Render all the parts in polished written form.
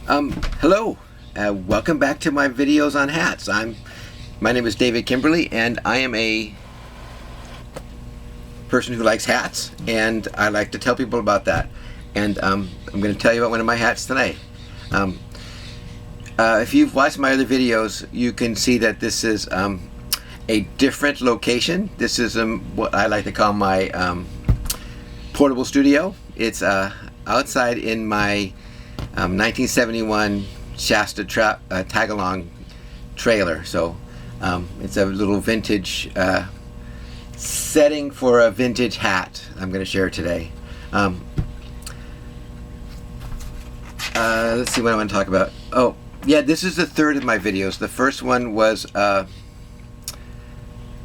Hello, welcome back to my videos on hats. My name is David Kimberly, and I am a person who likes hats, and I like to tell people about that. And I'm going to tell you about one of my hats tonight. If you've watched my other videos, you can see that this is a different location. This is what I like to call my portable studio. It's outside in my 1971 Shasta tag-along trailer. So it's a little vintage setting for a vintage hat I'm going to share today. Let's see what I want to talk about. Oh, yeah, this is the third of my videos. The first one was, the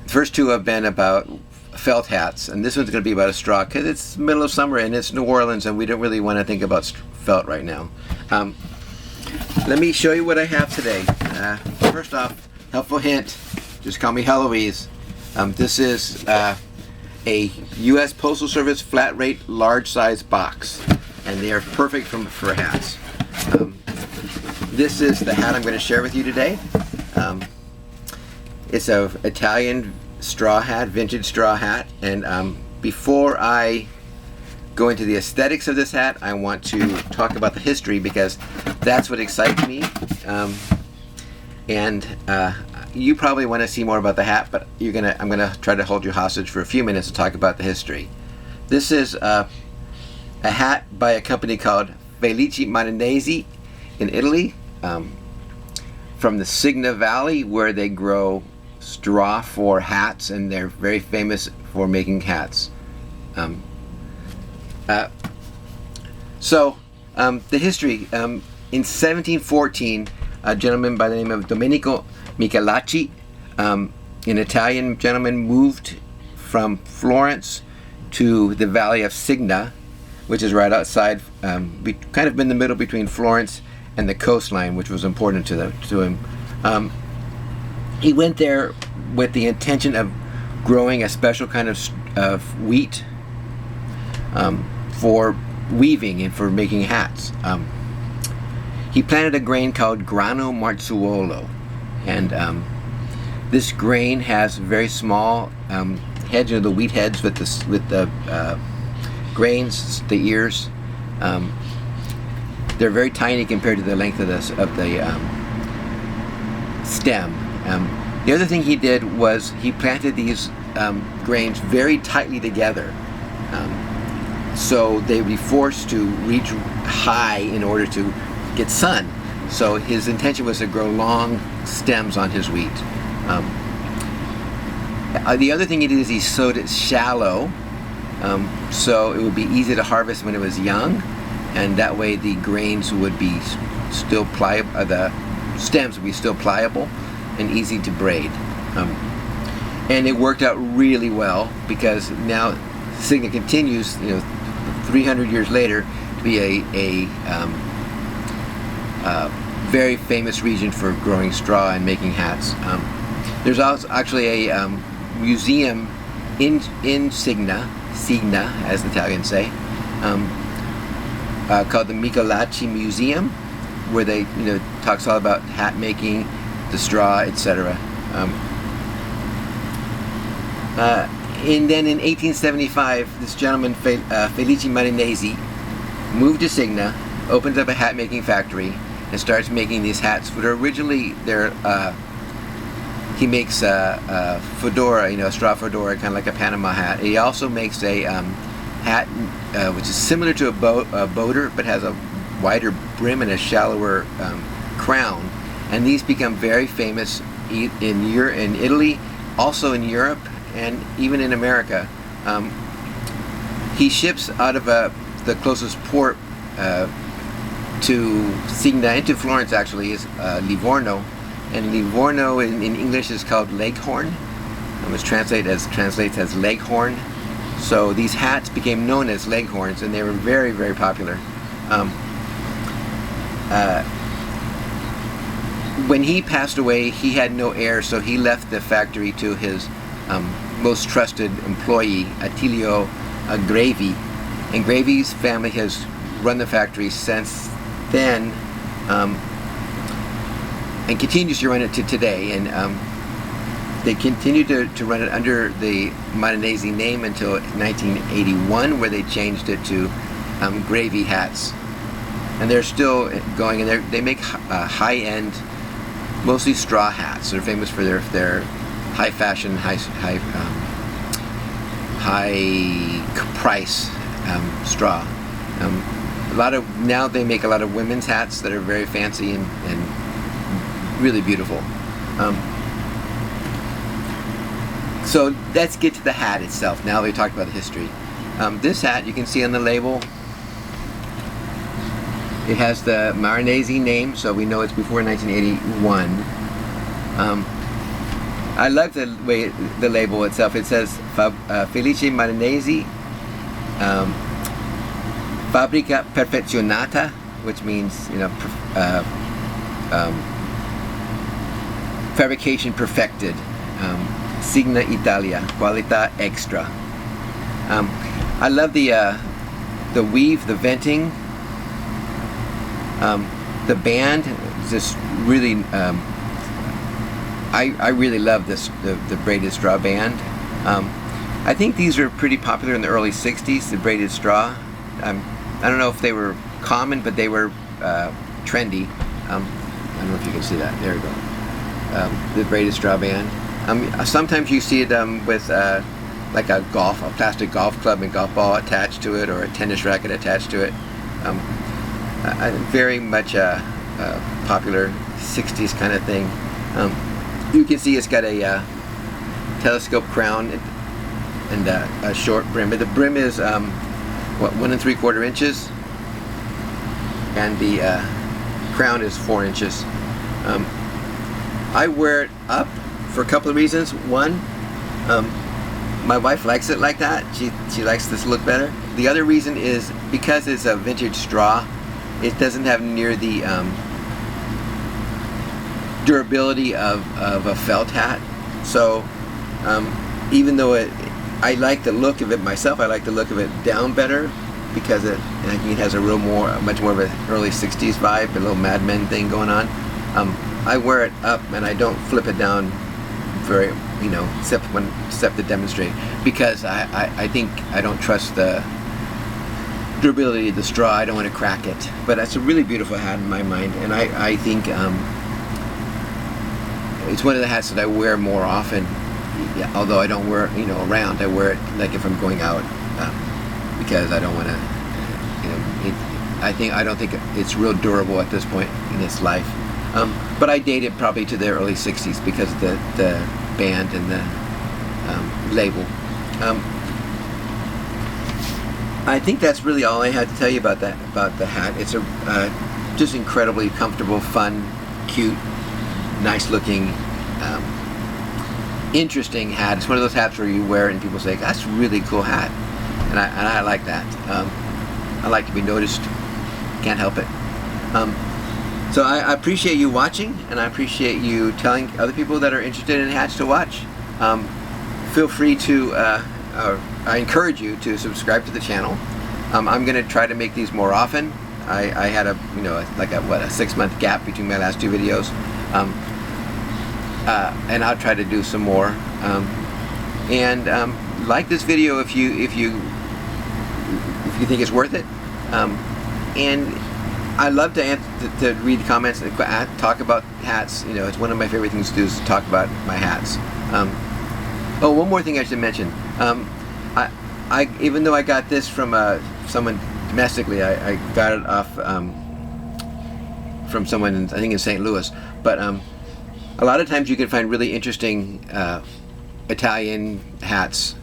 first two have been about felt hats, and this one's going to be about a straw, because it's middle of summer and it's New Orleans and we don't really want to think about felt right now. Let me show you what I have today. First off, helpful hint, just call me Heloise. This is a U.S. Postal Service flat rate large size box, and they are perfect for hats. This is the hat I'm going to share with you today. It's an Italian straw hat, vintage straw hat, and before I go into the aesthetics of this hat, I want to talk about the history, because that's what excites me. You probably want to see more about the hat, but I'm gonna try to hold you hostage for a few minutes to talk about the history. This is a hat by a company called Felice Marinesi in Italy, from the Signa Valley, where they grow straw for hats, and they're very famous for making hats. The history, in 1714, a gentleman by the name of Domenico Michelacci, an Italian gentleman, moved from Florence to the valley of Signa, which is right outside, kind of in the middle between Florence and the coastline, which was important to him. He went there with the intention of growing a special kind of wheat for weaving and for making hats. He planted a grain called grano marzuolo, and this grain has very small heads, the wheat heads with the grains, the ears. They're very tiny compared to the length of the stem. The other thing he did was he planted these grains very tightly together, so they would be forced to reach high in order to get sun. So his intention was to grow long stems on his wheat. The other thing he did is he sowed it shallow, so it would be easy to harvest when it was young, and that way the grains would be still pliable, the stems would be still pliable and easy to braid. And it worked out really well, because now Signa continues, 300 years later, to be a very famous region for growing straw and making hats. There's also actually a museum in Signa, as the Italians say, called the Michelacci Museum, where they talks all about hat making, the straw, etc. And then in 1875, this gentleman, Felice Marinesi, moved to Signa, opens up a hat making factory, and starts making these hats. But originally, he makes a fedora, a straw fedora, kind of like a Panama hat. He also makes a hat which is similar to a boater, but has a wider brim and a shallower crown. And these become very famous in Italy, also in Europe, and even in America. He ships out of the closest port to Signa, and to Florence actually, is Livorno. And Livorno in English is called Leghorn. It translates as Leghorn. So these hats became known as Leghorns, and they were very, very popular. When he passed away, he had no heir, so he left the factory to his most trusted employee, Attilio Grevi. And Grevi's family has run the factory since then, and continues to run it to today. And they continued to run it under the Milanese name until 1981, where they changed it to Gravy hats. And they're still going, and they make high-end, mostly straw hats. They're famous for their high fashion, high price straw. Now they make a lot of women's hats that are very fancy and really beautiful. So let's get to the hat itself. Now we talked about the history. This hat, you can see on the label, it has the Milanese name, so we know it's before 1981. I love the way the label itself. It says Felice Milanese Fabbrica Perfezionata, which means, fabrication perfected. Signa Italia, qualità extra. I love the weave, the venting. The band, just really, I really love the braided straw band. I think these were pretty popular in the early 60s, the braided straw. I don't know if they were common, but they were trendy. I don't know if you can see that. There we go. The braided straw band. Sometimes you see it with like a plastic golf club and golf ball attached to it, or a tennis racket attached to it. Very much a popular 60s kind of thing. You can see it's got a telescope crown and a short brim. But the brim is 1 3/4 inches, and the crown is 4 inches. I wear it up for a couple of reasons. One, my wife likes it like that. She likes this look better. The other reason is because it's a vintage straw, it doesn't have near the durability of a felt hat. So even though I like the look of it myself, I like the look of it down better, because it has much more of an early 60s vibe, a little Mad Men thing going on. I wear it up and I don't flip it down very, except to demonstrate, because I think I don't trust the durability of the straw. I don't want to crack it. But it's a really beautiful hat in my mind, and I think it's one of the hats that I wear more often. Yeah, although I don't wear it, around. I wear it like if I'm going out, because I don't want to. I don't think it's real durable at this point in its life. But I date it probably to the early 60s because of the band and the label. I think that's really all I had to tell you about the hat. It's a just incredibly comfortable, fun, cute, nice looking, interesting hat. It's one of those hats where you wear it and people say, "That's a really cool hat," and I like that. I like to be noticed. Can't help it. So I appreciate you watching, and I appreciate you telling other people that are interested in hats to watch. Feel free to, I encourage you to subscribe to the channel. I'm going to try to make these more often. I had a 6-month gap between my last 2 videos. And I'll try to do some more. Like this video if you think it's worth it. And I love to read comments and talk about hats. It's one of my favorite things to do is to talk about my hats. One more thing I should mention. Even though I got this from someone domestically, I got it off from someone I think in St. Louis. But a lot of times you can find really interesting Italian hats,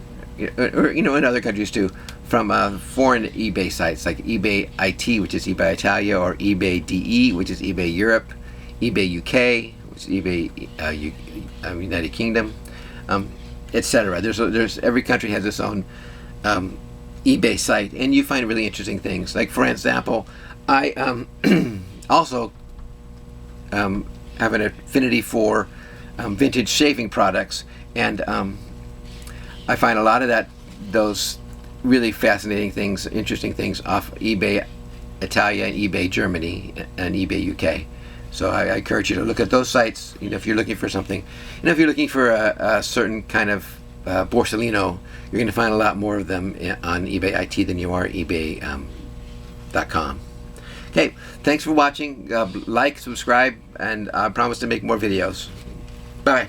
or in other countries too, from foreign eBay sites like eBay IT, which is eBay Italia, or eBay DE, which is eBay Europe, eBay UK, which is eBay United Kingdom, etc. There's every country has its own eBay site, and you find really interesting things. Like, for example, I also have an affinity for vintage shaving products, and I find a lot of those really fascinating things, interesting things off eBay Italia, and eBay Germany, and eBay UK. So I encourage you to look at those sites. If you're looking for something, if you're looking for a certain kind of Borsalino, you're going to find a lot more of them on eBay IT than you are eBay.com. Okay, thanks for watching. Like, subscribe, and I promise to make more videos. Bye.